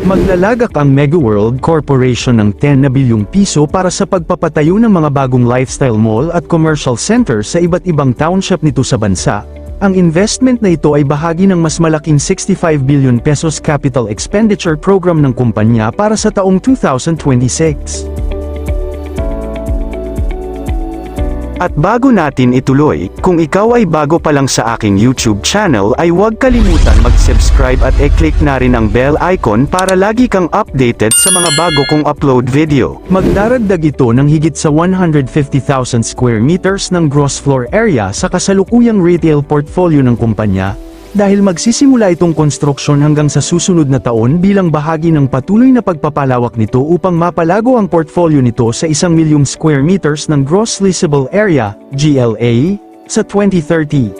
Maglalagak ang Megaworld Corporation ng 10 na bilyong piso para sa pagpapatayo ng mga bagong lifestyle mall at commercial center sa iba't ibang township nito sa bansa. Ang investment na ito ay bahagi ng mas malaking 65 billion pesos capital expenditure program ng kumpanya para sa taong 2026. At bago natin ituloy, kung ikaw ay bago pa lang sa aking YouTube channel ay huwag kalimutan mag-subscribe at i-click na rin ang bell icon para lagi kang updated sa mga bago kong upload video. Magdaragdag ito ng higit sa 150,000 square meters ng gross floor area sa kasalukuyang retail portfolio ng kumpanya, dahil magsisimula itong konstruksyon hanggang sa susunod na taon bilang bahagi ng patuloy na pagpapalawak nito upang mapalago ang portfolio nito sa 1 milyong square meters ng gross leasable area, GLA, sa 2030.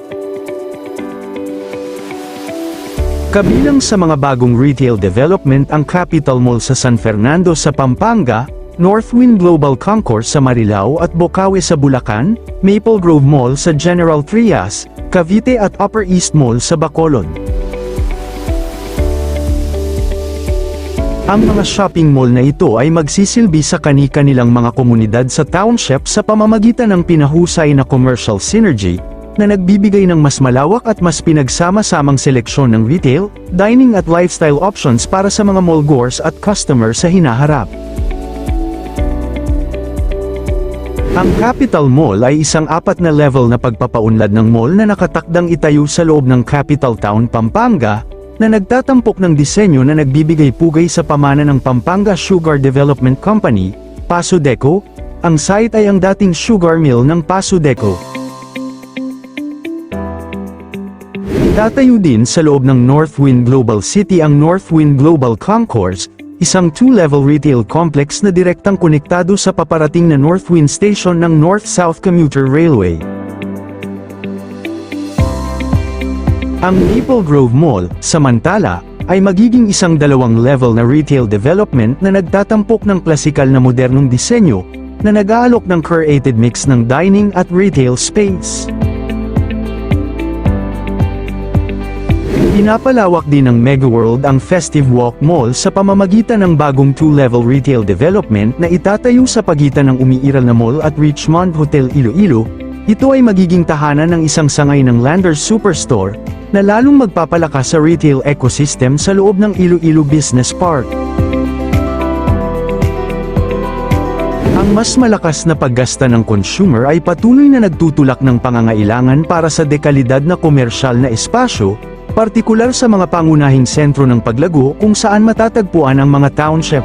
Kabilang sa mga bagong retail development ang Capital Mall sa San Fernando sa Pampanga, Northwind Global Concourse sa Marilao at Bocaue sa Bulacan, Maple Grove Mall sa General Trias, Cavite at Upper East Mall sa Bacolod. Ang mga shopping mall na ito ay magsisilbi sa kani-kanilang mga komunidad sa township sa pamamagitan ng pinahusay na commercial synergy, na nagbibigay ng mas malawak at mas pinagsama-samang seleksyon ng retail, dining at lifestyle options para sa mga mallgoers at customers sa hinaharap. Ang Capital Mall ay isang 4 na level na pagpapaunlad ng mall na nakatakdang itayo sa loob ng Capital Town, Pampanga, na nagtatampok ng disenyo na nagbibigay pugay sa pamana ng Pampanga Sugar Development Company, PASUDECO. Ang site ay ang dating sugar mill ng PASUDECO. Itatayo din sa loob ng Northwind Global City ang Northwind Global Concourse, isang 2-level retail complex na direktang konektado sa paparating na Northwind Station ng North-South Commuter Railway. Ang Maple Grove Mall, samantala, ay magiging isang 2-level na retail development na nagtatampok ng klasikal na modernong disenyo, na nag-aalok ng curated mix ng dining at retail space. Pinapalawak din ng Megaworld ang Festive Walk Mall sa pamamagitan ng bagong 2-level retail development na itatayo sa pagitan ng umiiral na mall at Richmond Hotel Iloilo. Ito ay magiging tahanan ng isang sangay ng Landers Superstore, na lalong magpapalakas sa retail ecosystem sa loob ng Iloilo Business Park. Ang mas malakas na paggasta ng consumer ay patuloy na nagtutulak ng pangangailangan para sa dekalidad na komersyal na espasyo, partikular sa mga pangunahing sentro ng paglago kung saan matatagpuan ang mga township.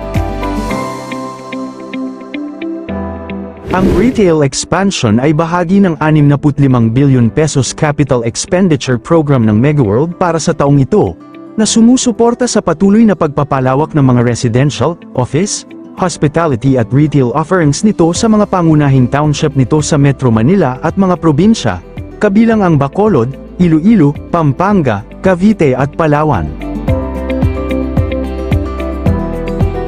Ang retail expansion ay bahagi ng 65 billion pesos capital expenditure program ng Megaworld para sa taong ito, na sumusuporta sa patuloy na pagpapalawak ng mga residential, office, hospitality at retail offerings nito sa mga pangunahing township nito sa Metro Manila at mga probinsya, kabilang ang Bacolod, Iloilo, Pampanga, Cavite at Palawan.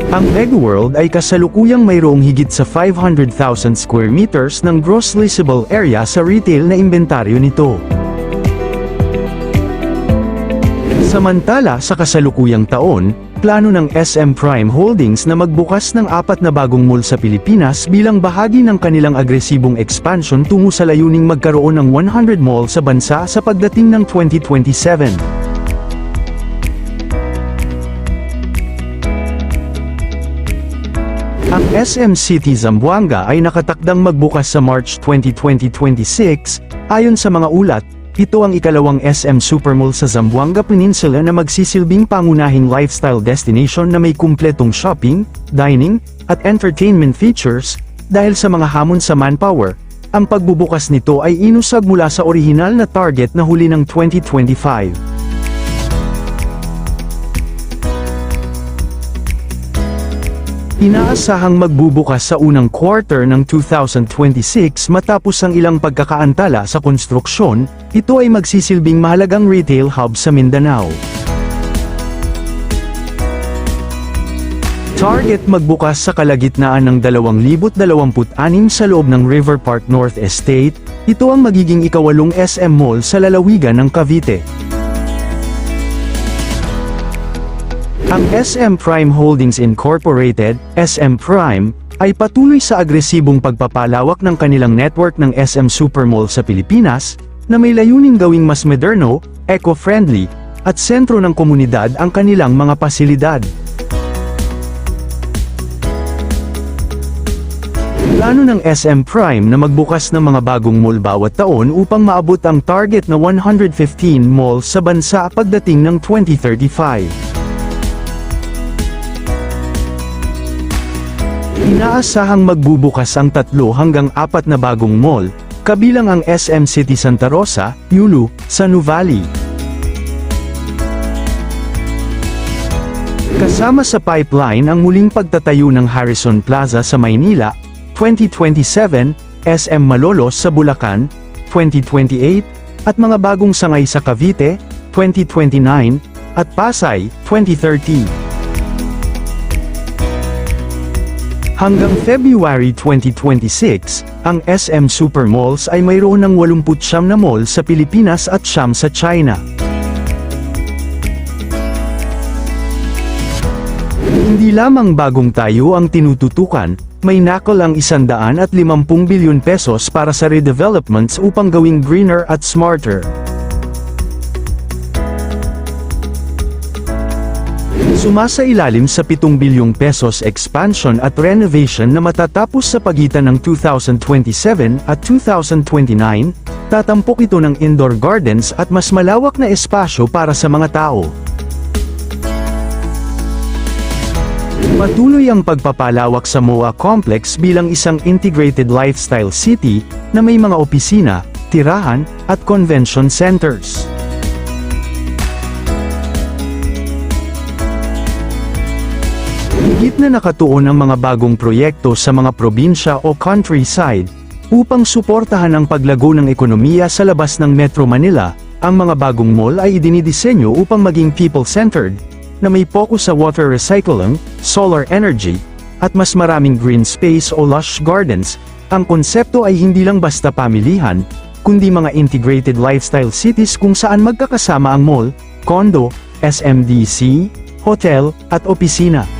Ang Megaworld ay kasalukuyang mayroong higit sa 500,000 square meters ng gross leasable area sa retail na inventaryo nito. Samantala sa kasalukuyang taon, plano ng SM Prime Holdings na magbukas ng 4 na bagong mall sa Pilipinas bilang bahagi ng kanilang agresibong expansion tungo sa layuning magkaroon ng 100 mall sa bansa sa pagdating ng 2027. Ang SM City Zamboanga ay nakatakdang magbukas sa March 2026, ayon sa mga ulat. Ito ang ikalawang SM Supermall sa Zamboanga Peninsula na magsisilbing pangunahing lifestyle destination na may kumpletong shopping, dining, at entertainment features. Dahil sa mga hamon sa manpower, ang pagbubukas nito ay inusag mula sa orihinal na target na huli ng 2025. Inaasahang magbubukas sa unang quarter ng 2026 matapos ang ilang pagkakaantala sa konstruksyon. Ito ay magsisilbing mahalagang retail hub sa Mindanao. Target magbukas sa kalagitnaan ng 2026 sa loob ng River Park North Estate. Ito ang magiging ikawalong SM Mall sa lalawigan ng Cavite. Ang SM Prime Holdings Incorporated, SM Prime, ay patuloy sa agresibong pagpapalawak ng kanilang network ng SM Supermall sa Pilipinas, na may layuning gawing mas moderno, eco-friendly, at sentro ng komunidad ang kanilang mga pasilidad. Plano ng SM Prime na magbukas ng mga bagong mall bawat taon upang maabot ang target na 115 malls sa bansa pagdating ng 2035. Inaasahang magbubukas ang 3 hanggang 4 na bagong mall, kabilang ang SM City Santa Rosa, Yulu, sa Nuvali. Kasama sa pipeline ang muling pagtatayo ng Harrison Plaza sa Maynila, 2027, SM Malolos sa Bulacan, 2028, at mga bagong sangay sa Cavite, 2029, at Pasay, 2030. Hanggang February 2026, ang SM Supermalls ay mayroon ng 89 na mall sa Pilipinas at 9 sa China. Hindi lamang bagong tayo ang tinututukan, may nakol ang 150 bilyon pesos para sa redevelopments upang gawing greener at smarter. Sumasailalim sa 7 bilyong pesos expansion at renovation na matatapos sa pagitan ng 2027 at 2029, tatampok ito ng indoor gardens at mas malawak na espasyo para sa mga tao. Patuloy ang pagpapalawak sa MOA Complex bilang isang integrated lifestyle city na may mga opisina, tirahan, at convention centers. Higit na nakatuon ang mga bagong proyekto sa mga probinsya o countryside, upang suportahan ang paglago ng ekonomiya sa labas ng Metro Manila. Ang mga bagong mall ay idinidisenyo upang maging people-centered, na may focus sa water recycling, solar energy, at mas maraming green space o lush gardens. Ang konsepto ay hindi lang basta pamilihan, kundi mga integrated lifestyle cities kung saan magkakasama ang mall, condo, SMDC, hotel, at opisina.